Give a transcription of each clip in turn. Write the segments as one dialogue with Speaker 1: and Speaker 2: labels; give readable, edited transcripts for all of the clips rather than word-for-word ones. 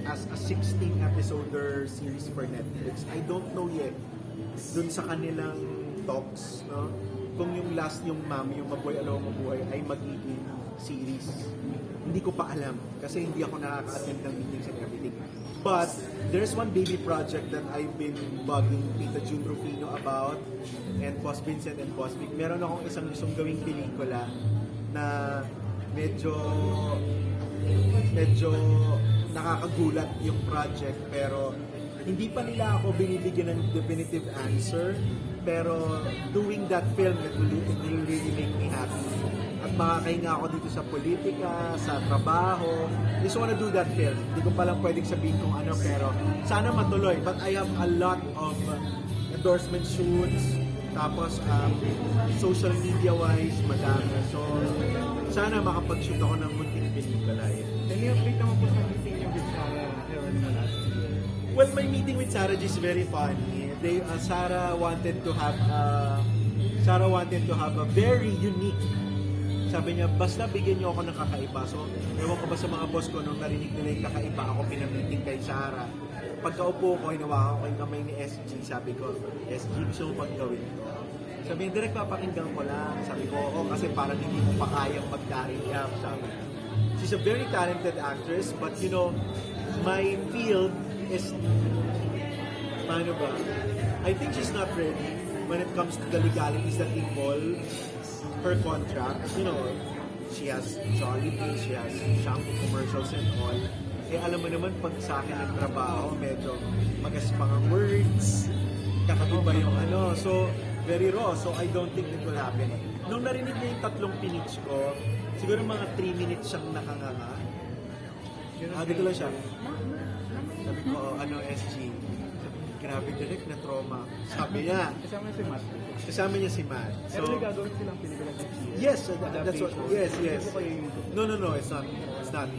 Speaker 1: as a 16-episoder series for Netflix. I don't know yet dun sa kanilang talks, no? Kung yung last yung Mabuhay Alaw Mabuhay ay magiging series. Hindi ko pa alam kasi hindi ako nakaka-attend ng meetings and everything. But there's one baby project that I've been bugging Tita June Rufino about and Boss Vincent and Boss Vic. Meron akong isang gustong gawing pelikula na medyo nakakagulat yung project pero hindi pa nila ako binibigyan ng definitive answer pero doing that film it will really make me happy at makakahinga ako dito sa politika, sa trabaho. Just wanna do that film. Hindi ko pa lang pwedeng sabihin kung ano pero sana matuloy. But I have a lot of endorsement shoots tapos social media wise madami. So sana makapag-shoot ako ng munting pelikula.
Speaker 2: Can you update naman po sa meeting niyo with Sarah Heron mo last year?
Speaker 1: Well, my meeting with Sarah G is very funny. Sarah wanted to have a very unique. Sabi niya, basta bigyan niyo ako ng kakaiba. So, ewan ko ba sa mga boss ko nung narinig nila yung kakaiba ako pinamiting kay Sarah. Pagkaupo ko, hinawakan ko yung kamay ni SG. Sabi ko, SG, gusto mo bang gawin ko? Sabi niya, direct papakinggan ko lang. Sabi ko, oo, kasi parang hindi mo pa kayang mag-carry up. Sabi niya. She's a very talented actress, but you know, my field is, paano ba? I think she's not ready when it comes to the legalities that involve her contract. You know, she has Jollibee, she has shampoo commercials and all. Eh, alam mo naman, pag sa akin nagtrabaho, medyo magaspang ang words, kakaiba yung ano. So, very raw. So, I don't think it will happen. Nung narinig niya yung tatlong pinitch ko, siguro mga 3 minutes siyang nakanganga. Dito lang siya. Sabi ko, SG, grabe direct na trauma. Sabi niya.
Speaker 2: Kasama si Matt.
Speaker 1: Kasama niya si Matt.
Speaker 2: Pero may gagawin silang pelikula next year.
Speaker 1: Yes, that's what, yes.
Speaker 2: Hindi po kayo yung
Speaker 1: No, it's not. It's not.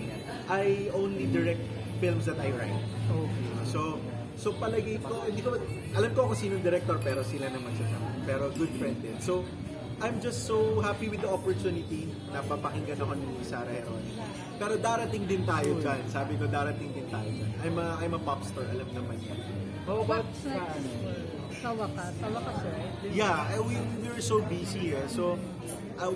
Speaker 1: I only direct films that I write.
Speaker 2: Okay.
Speaker 1: So palagay ko, hindi ko, alam ko kung sino yung director pero sila naman siya. Pero good friend din. So, I'm just so happy with the opportunity na papakinggan ako ni Sarah Heron. Pero darating din tayo dyan. Sabi ko, darating din tayo dyan. I'm a pop star, alam naman yan.
Speaker 2: How about
Speaker 3: What's
Speaker 2: sa
Speaker 3: next for sa wakas, right?
Speaker 1: Yeah, we're so busy. So,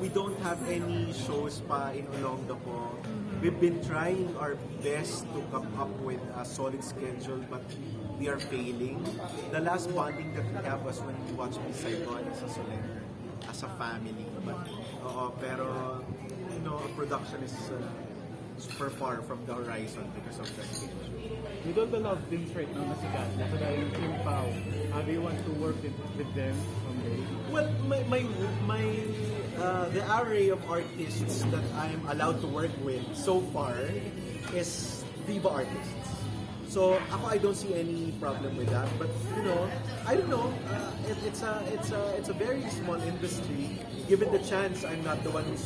Speaker 1: we don't have any shows pa in Olongapo. We've been trying our best to come up with a solid schedule, but we are failing. The last bonding that we have was when we watched Miss Saigon sa Soler as a family. But, pero, you know, production is super far from the horizon because of that schedule.
Speaker 2: with all the love things right now na sikat, nasa tayo yung Kim Pao, how do you want to work with them someday?
Speaker 1: Well, the array of artists that I'm allowed to work with so far is Viva artists. So ako, I don't see any problem with that. But you know, I don't know. It's a very small industry. Given the chance, I'm not the one who's